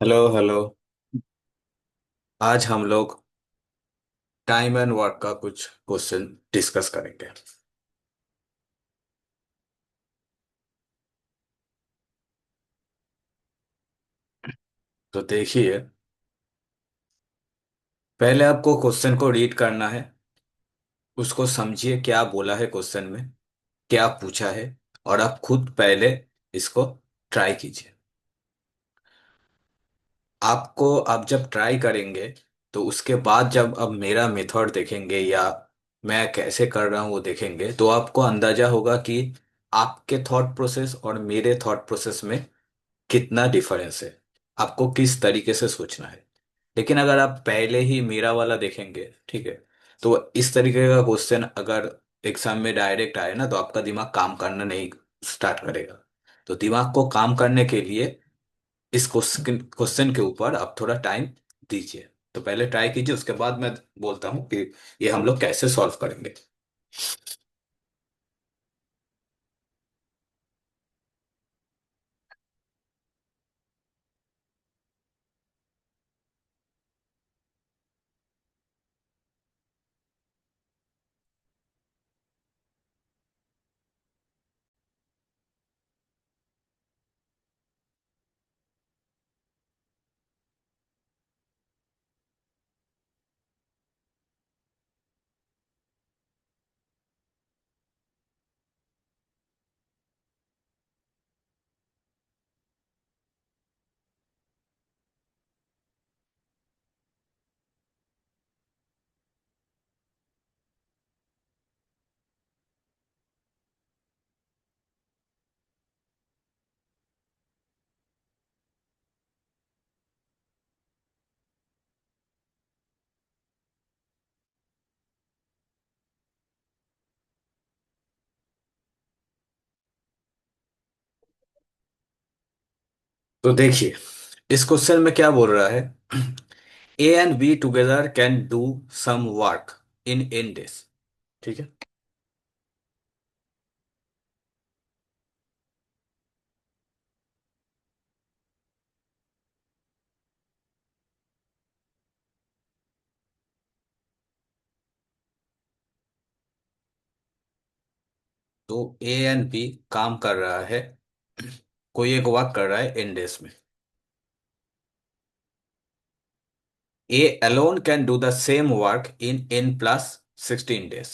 Hello hello. आज हम लोग टाइम एंड वर्क का कुछ क्वेश्चन डिस्कस करेंगे। तो देखिए, पहले आपको क्वेश्चन को रीड करना है। उसको समझिए क्या बोला है क्वेश्चन में, क्या पूछा है, और आप खुद पहले इसको ट्राई कीजिए। आपको आप जब ट्राई करेंगे तो उसके बाद जब अब मेरा मेथड देखेंगे या मैं कैसे कर रहा हूँ वो देखेंगे तो आपको अंदाजा होगा कि आपके थॉट प्रोसेस और मेरे थॉट प्रोसेस में कितना डिफरेंस है, आपको किस तरीके से सोचना है। लेकिन अगर आप पहले ही मेरा वाला देखेंगे, ठीक है, तो इस तरीके का क्वेश्चन अगर एग्जाम में डायरेक्ट आए ना तो आपका दिमाग काम करना नहीं स्टार्ट करेगा। तो दिमाग को काम करने के लिए इस क्वेश्चन क्वेश्चन के ऊपर आप थोड़ा टाइम दीजिए। तो पहले ट्राई कीजिए, उसके बाद मैं बोलता हूँ कि ये हम लोग कैसे सॉल्व करेंगे। तो देखिए, इस क्वेश्चन में क्या बोल रहा है। A and B together can do some work in in days. ठीक है। तो ए एंड बी काम कर रहा है, कोई एक वर्क कर रहा है इन डेज में। A alone can do the same work in n plus 16 days.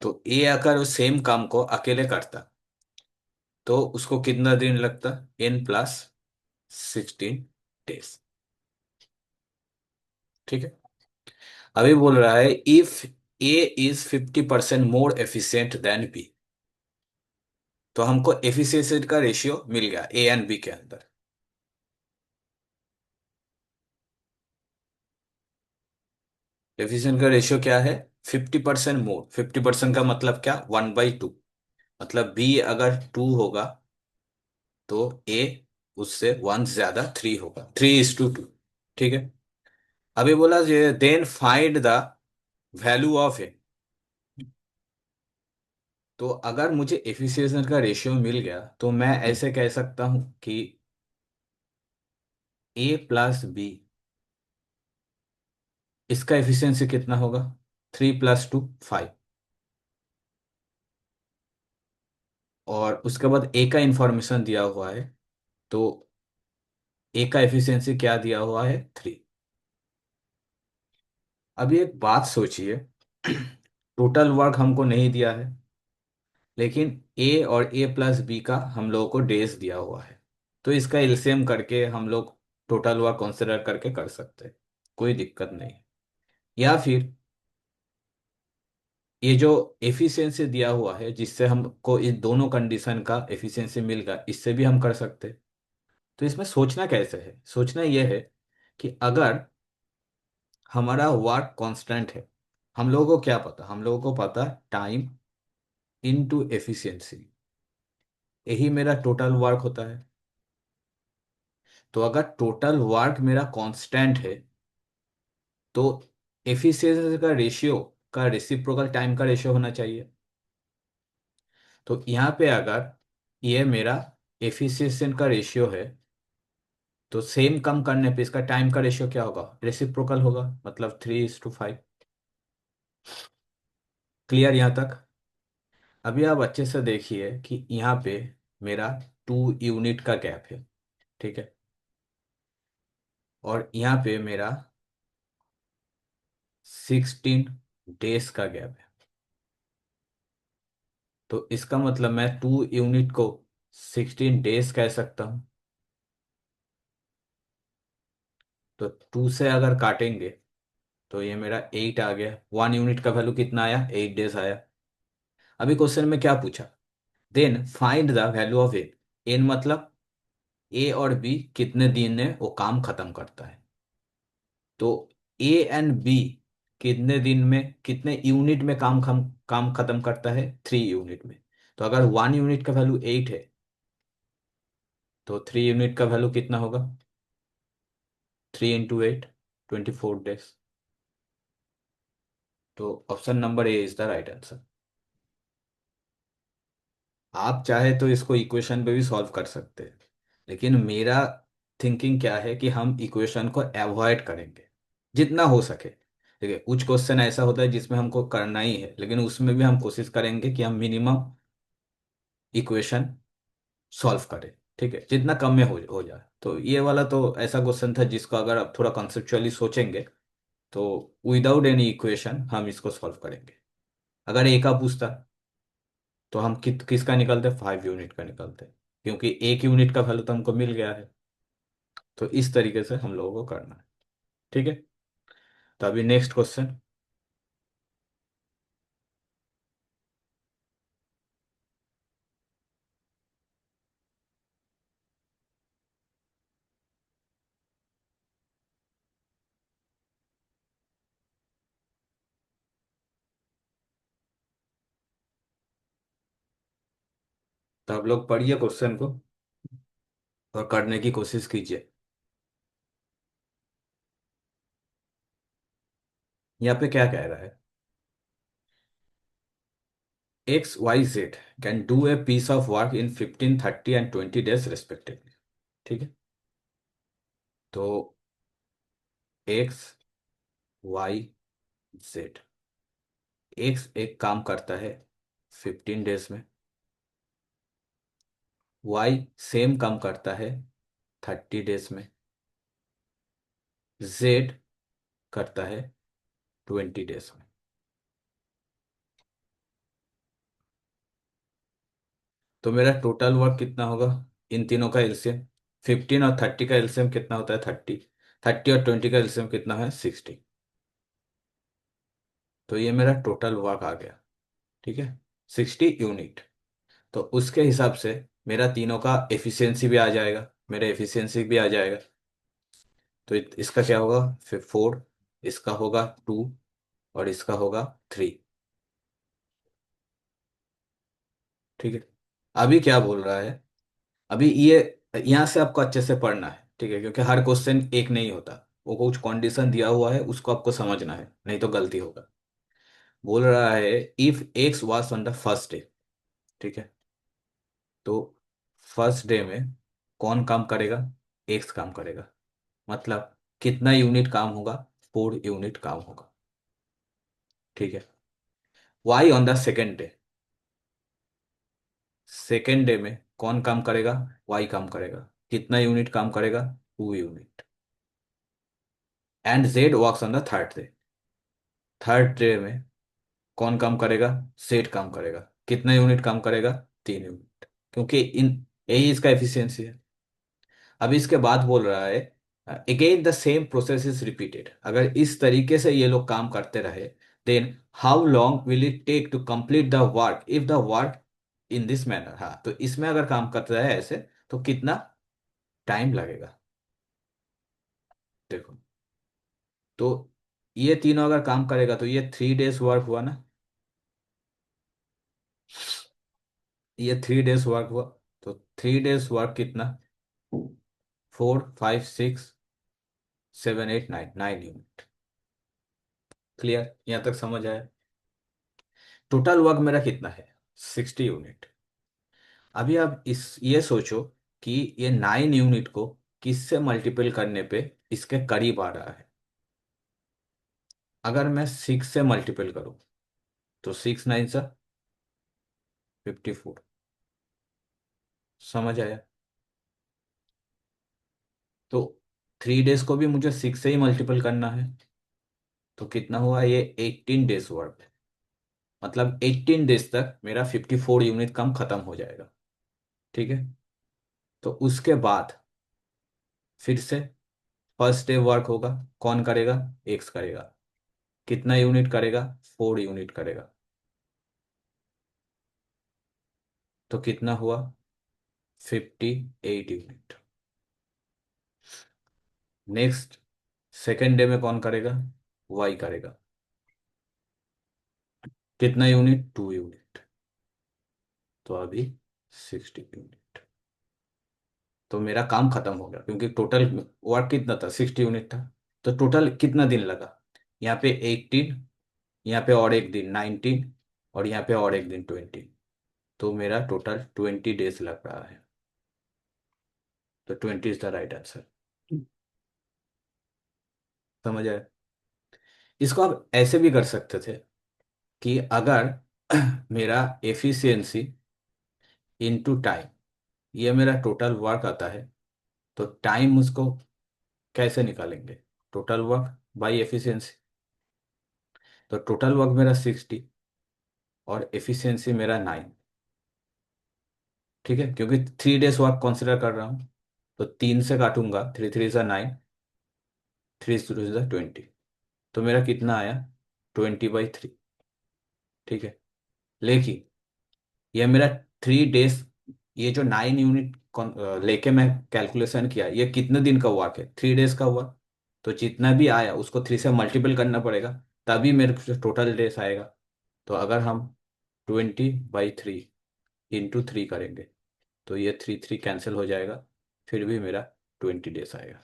तो ए अगर उस सेम काम को अकेले करता तो उसको कितना दिन लगता, n+16 डेज। ठीक है। अभी बोल रहा है if A is 50% more efficient than B. तो हमको एफिशिएंसी का रेशियो मिल गया ए एंड बी के अंदर। एफिशिएंट का रेशियो क्या है, 50% मोर। 50% का मतलब क्या, 1/2। मतलब बी अगर 2 होगा तो ए उससे 1 ज्यादा 3 होगा, 3:2। ठीक है। अभी बोला then find the value of A. तो अगर मुझे एफिशिएंसी का रेशियो मिल गया तो मैं ऐसे कह सकता हूं कि A+B, इसका एफिशिएंसी कितना होगा, 3+2 5। और उसके बाद ए का इंफॉर्मेशन दिया हुआ है, तो ए का एफिशिएंसी क्या दिया हुआ है, 3। अभी एक बात सोचिए, टोटल वर्क हमको नहीं दिया है, लेकिन ए और A+B का हम लोगों को डेज दिया हुआ है। तो इसका एलसीएम करके हम लोग टोटल वर्क कंसिडर करके कर सकते हैं, कोई दिक्कत नहीं। या फिर ये जो एफिशिएंसी दिया हुआ है जिससे हमको इस दोनों कंडीशन का एफिशिएंसी मिल गया, इससे भी हम कर सकते हैं। तो इसमें सोचना कैसे है, सोचना यह है कि अगर हमारा वर्क कांस्टेंट है, हम लोगों को क्या पता, हम लोगों को पता टाइम इनटू एफिशिएंसी, यही मेरा टोटल वर्क होता है। तो अगर टोटल वर्क मेरा कांस्टेंट है तो एफिशिएंसी का रेशियो का रेसिप्रोकल टाइम का रेशियो होना चाहिए। तो यहाँ पे अगर ये मेरा एफिशिएंसी का रेशियो है तो सेम कम करने पे इसका टाइम का रेशियो क्या होगा, रेसिप्रोकल होगा, मतलब 3:5। क्लियर यहाँ तक? अभी आप अच्छे से देखिए कि यहाँ पे मेरा 2 यूनिट का गैप है, ठीक है, और यहाँ पे मेरा 16 डेज का गैप है। तो इसका मतलब मैं 2 यूनिट को 16 डेज कह सकता हूँ। तो 2 से अगर काटेंगे तो ये मेरा 8 आ गया। 1 यूनिट का वैल्यू कितना आया, 8 डेज आया। अभी क्वेश्चन में क्या पूछा, then find the value of A. N मतलब ए और बी कितने दिन में वो काम खत्म करता है। तो ए एंड बी कितने दिन में, कितने यूनिट में काम खत्म करता है, 3 यूनिट में। तो अगर 1 यूनिट का वैल्यू 8 है तो 3 यूनिट का वैल्यू कितना होगा, 3 × 8, 24 डेज। तो option number A is the right answer. आप चाहे तो इसको इक्वेशन पे भी सॉल्व कर सकते हैं, लेकिन मेरा थिंकिंग क्या है कि हम इक्वेशन को अवॉइड करेंगे जितना हो सके। देखिए कुछ क्वेश्चन ऐसा होता है जिसमें हमको करना ही है, लेकिन उसमें भी हम कोशिश करेंगे कि हम मिनिमम इक्वेशन सॉल्व करें, ठीक है, जितना कम में हो जाए। तो ये वाला तो ऐसा क्वेश्चन था जिसको अगर आप थोड़ा कंसेप्चुअली सोचेंगे तो विदाउट एनी इक्वेशन हम इसको सॉल्व करेंगे। अगर ए का पूछता तो हम किसका निकलते, 5 यूनिट का निकलते, क्योंकि 1 यूनिट का वैल्यू तो हमको मिल गया है। तो इस तरीके से हम लोगों को करना है, ठीक है। तो अभी नेक्स्ट क्वेश्चन। तो आप लोग पढ़िए क्वेश्चन को और करने की कोशिश कीजिए। यहाँ पे क्या कह रहा है, XYZ can do a piece of work in 15, 30 and 20 days respectively, ठीक है। तो XYZ, एक्स एक काम करता है 15 डेज में, वाई सेम काम करता है 30 डेज में, जेड करता है 20 डेज में। तो मेरा टोटल वर्क कितना होगा, इन तीनों का एलसीएम, 15 और 30 का एलसीएम कितना होता है, 30। 30 और 20 का एलसीएम कितना है, 60। तो ये मेरा टोटल वर्क आ गया, ठीक है, 60 यूनिट। तो उसके हिसाब से मेरा तीनों का एफिशिएंसी भी आ जाएगा, मेरा एफिशिएंसी भी आ जाएगा। तो इसका क्या होगा, फिर 4, इसका होगा 2 और इसका होगा 3, ठीक है। अभी क्या बोल रहा है, अभी ये यहाँ से आपको अच्छे से पढ़ना है, ठीक है, क्योंकि हर क्वेश्चन एक नहीं होता, वो कुछ कंडीशन दिया हुआ है उसको आपको समझना है, नहीं तो गलती होगा। बोल रहा है if x was on the first day, ठीक है। तो फर्स्ट डे में कौन काम करेगा, एक्स काम करेगा, मतलब कितना यूनिट काम होगा, 4 यूनिट काम होगा, ठीक है। Y on the second day, second day में कौन काम करेगा, वाई काम करेगा, कितना यूनिट काम करेगा, 2 unit. And Z works on the third day, third day में कौन काम करेगा, जेड काम करेगा, कितना यूनिट काम करेगा, 3 यूनिट, क्योंकि इन यही इसका एफिशिएंसी है। अब इसके बाद बोल रहा है again the same process is repeated, अगर इस तरीके से ये लोग काम करते रहे then how long will it take to complete the work if the work in this manner. हाँ, तो इसमें अगर काम करता है ऐसे तो कितना टाइम लगेगा। देखो, तो ये तीनों अगर काम करेगा तो ये 3 डेज वर्क हुआ ना, ये 3 डेज वर्क हुआ। तो 3 डेज वर्क कितना, 4, 5, 6, 7, 8, 9, 9 यूनिट। क्लियर, यहाँ तक समझ आया। टोटल वर्क मेरा कितना है, 60 यूनिट। अभी आप इस ये सोचो कि ये 9 यूनिट को किससे मल्टीपल करने पे इसके करीब आ रहा है। अगर मैं 6 से मल्टीपल करूं तो 6 9 सा 54। समझ आया? तो 3 डेज को भी मुझे 6 से ही मल्टीपल करना है। तो कितना हुआ ये, 18 डेज वर्क। मतलब 18 डेज तक मेरा 54 यूनिट काम खत्म हो जाएगा। ठीक है। तो उसके बाद फिर से फर्स्ट डे वर्क होगा। कौन करेगा? एक्स करेगा। कितना यूनिट करेगा? 4 यूनिट करेगा। तो कितना हुआ? 58 यूनिट। नेक्स्ट सेकेंड डे में कौन करेगा? वाई करेगा। कितना यूनिट? 2 यूनिट। तो अभी 60 यूनिट। तो मेरा काम खत्म हो गया क्योंकि टोटल वर्क कितना था? 60 यूनिट था। तो टोटल कितना दिन लगा? यहाँ पे 18, यहाँ पे और एक दिन 19, और यहाँ पे और एक दिन 20। तो मेरा टोटल 20 डेज लग रहा है। तो 20 इज द राइट आंसर। समझ आया? इसको आप ऐसे भी कर सकते थे कि अगर मेरा एफिशिएंसी इनटू टाइम, ये मेरा टोटल वर्क आता है, तो टाइम उसको कैसे निकालेंगे? Total work by efficiency. तो टोटल वर्क मेरा 60 और एफिशिएंसी मेरा 9। ठीक है, क्योंकि 3 डेज वर्क कंसिडर कर रहा हूँ। तो 3 से काटूंगा, 3 3 9, 3 2 20। तो मेरा कितना आया? 20/3। ठीक है। लेकिन ये मेरा 3 डेज, ये जो 9 यूनिट लेके मैं कैलकुलेशन किया, ये कितने दिन का हुआ? के 3 डेज का हुआ। तो जितना भी आया उसको 3 से मल्टीपल करना पड़ेगा, तभी मेरे को टोटल डेज आएगा। तो अगर हम 20/3 इंटू 3 करेंगे तो ये 3 3 कैंसिल हो जाएगा, फिर भी मेरा 20 डेज आएगा।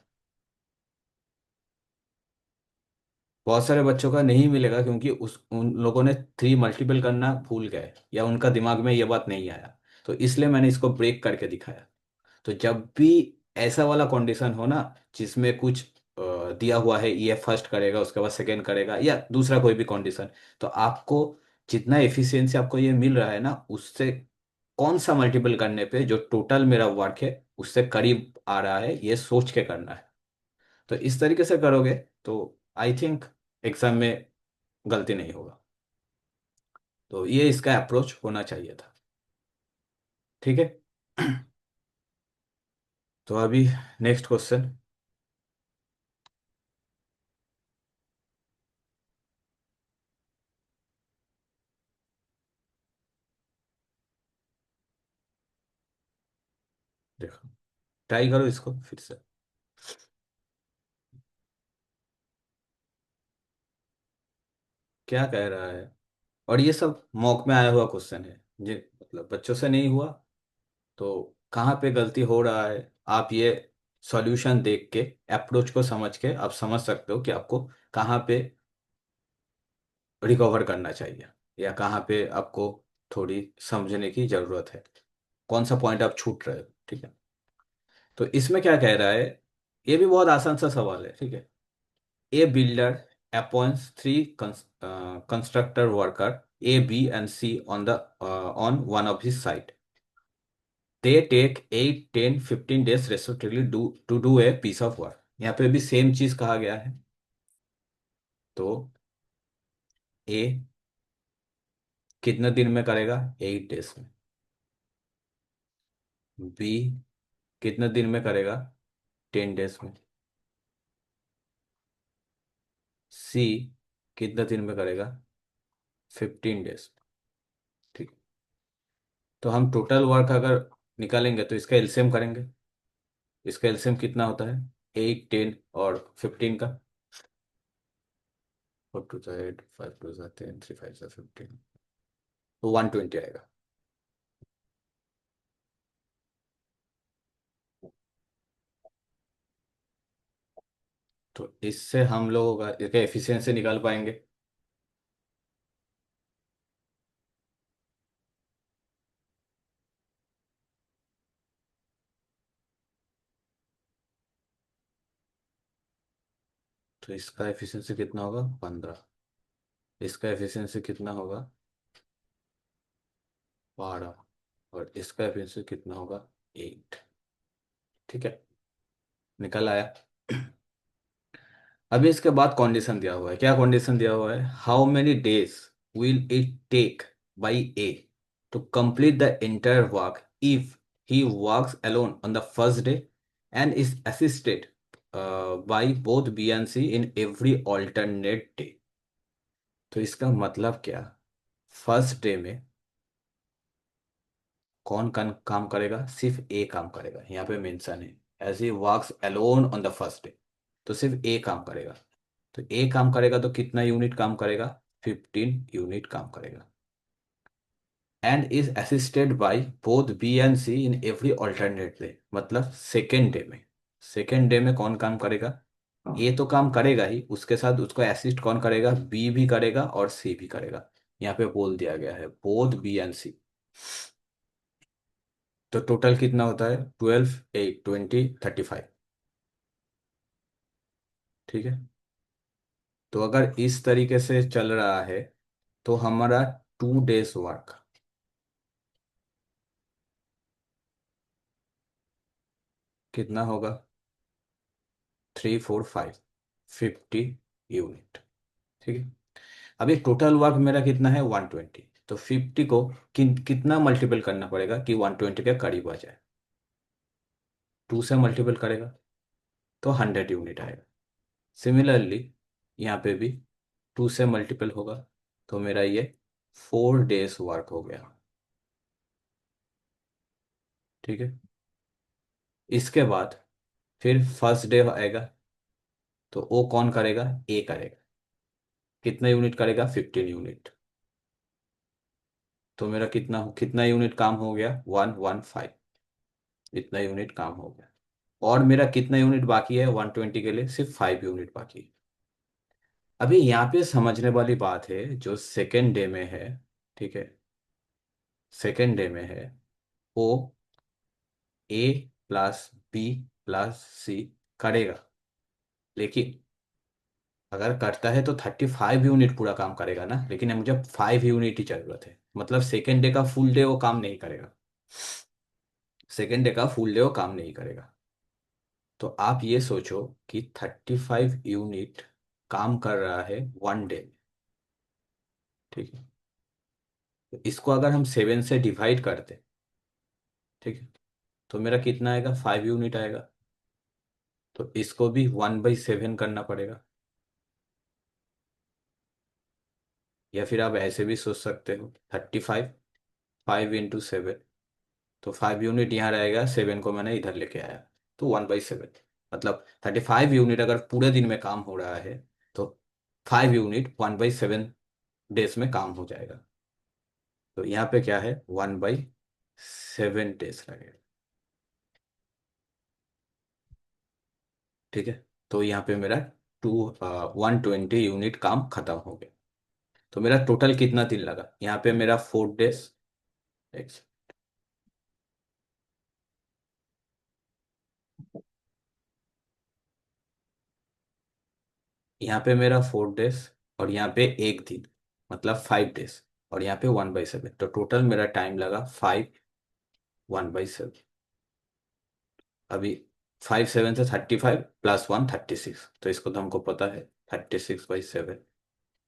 बहुत सारे बच्चों का नहीं मिलेगा क्योंकि उस उन लोगों ने 3 मल्टीपल करना भूल गए या उनका दिमाग में ये बात नहीं आया। तो इसलिए मैंने इसको ब्रेक करके दिखाया। तो जब भी ऐसा वाला कंडीशन हो ना, जिसमें कुछ दिया हुआ है ये फर्स्ट करेगा उसके बाद सेकंड करेगा या दूसरा कोई भी कंडीशन, तो आपको जितना एफिशिएंसी आपको ये मिल रहा है ना, उससे कौन सा मल्टीपल करने पे जो टोटल मेरा वर्क है उससे करीब आ रहा है, ये सोच के करना है। तो इस तरीके से करोगे तो आई थिंक एग्जाम में गलती नहीं होगा। तो ये इसका अप्रोच होना चाहिए था। ठीक है। तो अभी नेक्स्ट क्वेश्चन। देखो, ट्राई करो इसको फिर से। क्या कह रहा है? और ये सब मॉक में आया हुआ क्वेश्चन है, ये मतलब बच्चों से नहीं हुआ। तो कहाँ पे गलती हो रहा है आप ये सॉल्यूशन देख के, अप्रोच को समझ के आप समझ सकते हो कि आपको कहाँ पे रिकवर करना चाहिए या कहाँ पे आपको थोड़ी समझने की जरूरत है, कौन सा पॉइंट आप छूट रहे हो। ठीक है। तो इसमें क्या कह रहा है, ये भी बहुत आसान सा सवाल है। ठीक है। ए builder appoints 3 constructor worker A, B and C on one of his site. They take 8, 10, 15 days respectively to do a piece of work. यहाँ पे भी सेम चीज कहा गया है। तो ए कितने दिन में करेगा? 8 डेज में। बी कितने दिन में करेगा? 10 डेज में। सी कितने दिन में करेगा? 15 डेज। ठीक। तो हम टोटल वर्क अगर निकालेंगे तो इसका एलसीएम करेंगे। इसका एलसीएम कितना होता है? 8, 10 और 15 का। 4 2 8, 5 2 10, 3 5 15। तो 120 आएगा। तो इससे हम लोगों का इसका एफिशिएंसी निकाल पाएंगे। तो इसका एफिशिएंसी कितना होगा 15। इसका एफिशिएंसी कितना होगा 12। और इसका एफिशिएंसी कितना होगा 8। ठीक है, निकल आया। अभी इसके बाद कंडीशन दिया हुआ है, क्या कंडीशन दिया हुआ है, how many days will it take by A to complete the entire work if he works alone on the first day and is assisted by both B and C in every alternate day. तो इसका मतलब क्या, first day में कौन काम करेगा, सिर्फ ए काम करेगा, यहाँ पे मेंशन है as he works alone on the first day, तो सिर्फ ए काम करेगा। तो ए काम करेगा तो कितना यूनिट काम करेगा, 15 यूनिट काम करेगा। And is assisted by both B and C in every alternate day, मतलब सेकेंड डे में, सेकेंड डे में कौन काम करेगा, ए तो काम करेगा ही, उसके साथ उसको असिस्ट कौन करेगा, बी भी करेगा और सी भी करेगा। यहाँ पे बोल दिया गया है बोथ बी एंड सी। तो टोटल कितना होता है 12 8 20 35। ठीक है, तो अगर इस तरीके से चल रहा है तो हमारा 2 डेज वर्क कितना होगा, 3 4 5, 50 यूनिट। ठीक है, अभी टोटल वर्क मेरा कितना है 120, तो 50 को कितना मल्टीपल करना पड़ेगा कि 120 के करीब आ जाए, 2 से मल्टीपल करेगा तो 100 यूनिट आएगा। सिमिलरली यहाँ पे भी 2 से मल्टीपल होगा तो मेरा ये 4 डेज वर्क हो गया। ठीक है, इसके बाद फिर फर्स्ट डे आएगा, तो वो कौन करेगा, ए करेगा, कितना यूनिट करेगा 15 यूनिट। तो मेरा कितना कितना यूनिट काम हो गया 115, इतना यूनिट काम हो गया। और मेरा कितना यूनिट बाकी है 120 के लिए, सिर्फ 5 यूनिट बाकी है। अभी यहाँ पे समझने वाली बात है, जो सेकेंड डे में है, ठीक है, सेकेंड डे में है, वो ए प्लस बी प्लस सी करेगा, लेकिन अगर करता है तो 35 यूनिट पूरा काम करेगा ना, लेकिन मुझे 5 यूनिट ही जरूरत है, मतलब सेकेंड डे का फुल डे वो काम नहीं करेगा, सेकेंड डे का फुल डे वो काम नहीं करेगा। तो आप ये सोचो कि 35 यूनिट काम कर रहा है 1 डे। ठीक है, तो इसको अगर हम 7 से डिवाइड करते, ठीक है, तो मेरा कितना आएगा 5 यूनिट आएगा। तो इसको भी 1/7 करना पड़ेगा, या फिर आप ऐसे भी सोच सकते हो 35, 5 × 7, तो 5 यूनिट यहाँ रहेगा, 7 को मैंने इधर लेके आया, तो 1/7, मतलब 35 यूनिट अगर पूरे दिन में काम हो रहा है तो 5 यूनिट 1/7 डेज में काम हो जाएगा। तो यहाँ पे क्या है 1/7 डेज लगेगा। ठीक है, तो यहाँ पे मेरा 120 यूनिट काम खत्म हो गया। तो मेरा टोटल कितना दिन लगा, यहाँ पे मेरा 4 डेज, यहाँ पे मेरा 4 डेज, और यहाँ पे एक दिन, मतलब 5 डेज, और यहाँ पे 1/7, तो टोटल मेरा टाइम लगा 5, 1/7। अभी 5 7 से 35 प्लस 1 36, तो इसको तो हमको पता है 36/7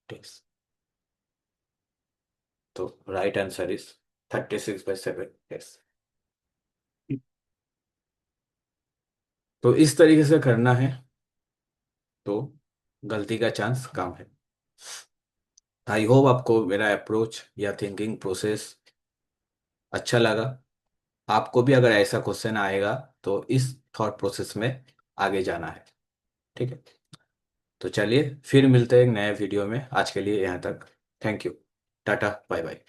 डेज। तो राइट आंसर इज 36/7 डेज। तो इस तरीके से करना है तो गलती का चांस कम है। आई होप आपको मेरा अप्रोच या थिंकिंग प्रोसेस अच्छा लगा। आपको भी अगर ऐसा क्वेश्चन आएगा तो इस थॉट प्रोसेस में आगे जाना है। ठीक है, तो चलिए फिर मिलते हैं एक नए वीडियो में, आज के लिए यहाँ तक। Thank you, tata bye bye.